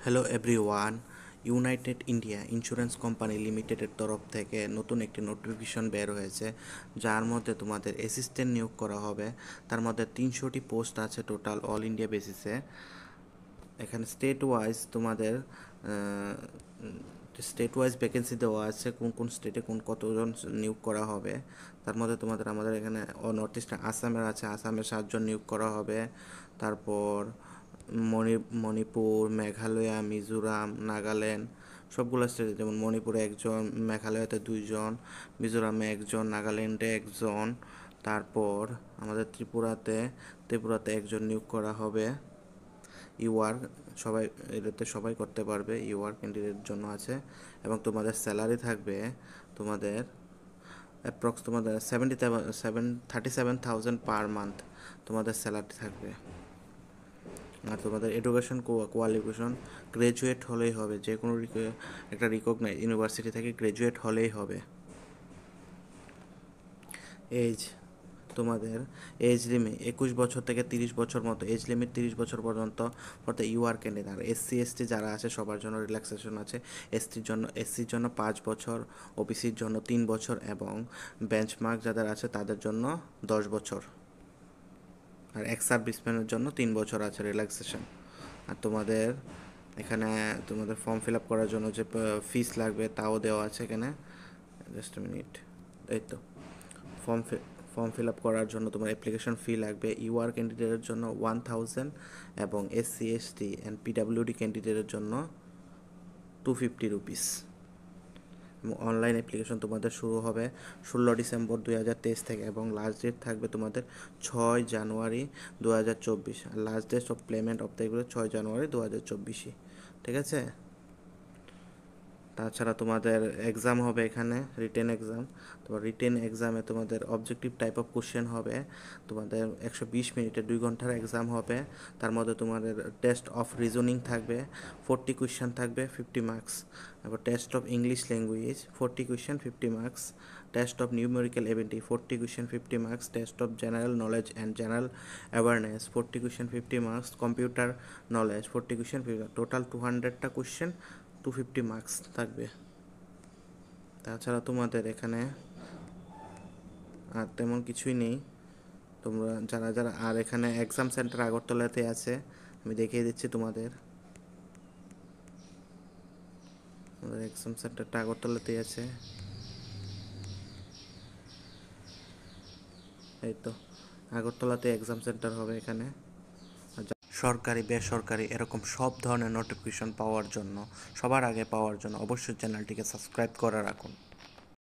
Hello everyone. United India insurance company লিমিটেডের তরফ থেকে নতুন একটি নোটিফিকেশন বের হয়েছে, যার মধ্যে তোমাদের অ্যাসিস্ট্যান্ট নিয়োগ করা হবে। তার মধ্যে 300টি পোস্ট আছে টোটাল অল ইন্ডিয়া বেসিসে। এখানে স্টেট ওয়াইজ ভ্যাকেন্সি দেওয়া আছে, কোন কোন স্টেটে কতজন নিয়োগ করা হবে। তার মধ্যে আমাদের এখানে নর্থ ইস্টে আসামের আছে, আসামে 7জন নিয়োগ করা হবে। তারপর মণিপুর, মেঘালয়, মিজোরাম, নাগাল্যান্ড, সবগুলো স্টেটে, যেমন মণিপুরে একজন, মেঘালয়তে 2জন, মিজোরামে একজন, নাগাল্যান্ডে একজন। তারপর আমাদের ত্রিপুরাতে একজন নিয়োগ করা হবে। ইউআর সবাই, এটাতে সবাই করতে পারবে, ইউআর ক্যান্ডিডেট জন্য আছে। এবং তোমাদের স্যালারি থাকবে তোমাদের অ্যাপ্রক্স তোমাদের 37,000 পার মান্থ তোমাদের স্যালারি থাকবে। আর তোমাদের এডুকেশন কোয়ালিফিকেশন গ্র্যাজুয়েট হলেই হবে, যে কোনো একটা রিকগনাইজ ইউনিভার্সিটি থেকে গ্র্যাজুয়েট হলেই হবে। এজ তোমাদের এজ লিমিট 21 বছর থেকে 30 বছর মতো এজ লিমিট, 30 বছর পর্যন্ত পড়তে ইউআর ক্যান্ডিডেট। আর SC ST যারা আছে সবার জন্য রিল্যাক্সেশন আছে। এসসির জন্য 5 বছর, ওবিসির জন্য 3 বছর এবং বেঞ্চমার্ক যাদের আছে তাদের জন্য 10 বছর। আর এক্স সার্ভিসম্যানের জন্য 3 বছর আছে রিল্যাক্সেশন। আর এখানে তোমাদের ফর্ম ফিল আপ করার জন্য যে ফিস লাগবে তাও দেওয়া আছে এখানে। জাস্ট মিনিট, এই তো ফর্ম ফর্ম ফিল আপ করার জন্য তোমার অ্যাপ্লিকেশন ফি লাগবে। ইউআর ক্যান্ডিডেটের জন্য 1000 এবং SC ST অ্যান্ড PWD ক্যান্ডিডেটের জন্য 250 রুপিস। এবং অনলাইন অ্যাপ্লিকেশন তোমাদের শুরু হবে 16 ডিসেম্বর 2023 থেকে এবং লাস্ট ডেট থাকবে তোমাদের 6 জানুয়ারি 2024। আর last date of payment of the 6 জানুয়ারি 2024। ঠিক আছে। তাছাড়া তোমাদের এক্সাম হবে এখানে, রিটেন এক্সাম। তোমার রিটেন এক্সামে তোমাদের অবজেক্টিভ টাইপ অফ কোশ্চেন হবে। তোমাদের 120 মিনিটে 2 ঘন্টার এক্সাম হবে। তার মধ্যে তোমাদের টেস্ট অফ রিজনিং থাকবে, 40 কোয়েশ্চেন থাকবে, 50 মার্কস। তারপর test of English language 40 question, 50 marks. Test of numerical ability 40 question, 50 marks. Test of general knowledge and general awareness 40 question, 50 marks. Computer knowledge 40 question, total 200টা question, 250 marks থাকবে। তাছাড়া তোমাদের এখানে আর তেমন কিছুই নেই। তোমরা যারা আর এখানে এক্সাম সেন্টার আগরতলাতে আছে, আমি দেখিয়ে দিচ্ছি তোমাদের এক্সাম সেন্টারটা আগরতলাতেই আছে। এই তো আগরতলাতে এক্সাম সেন্টার হবে এখানে। সরকারি বেসরকারি এরকম সব ধরনের নোটিফিকেশন পাওয়ার জন্য, সবার আগে পাওয়ার জন্য অবশ্যই চ্যানেলটিকে সাবস্ক্রাইব করে রাখুন।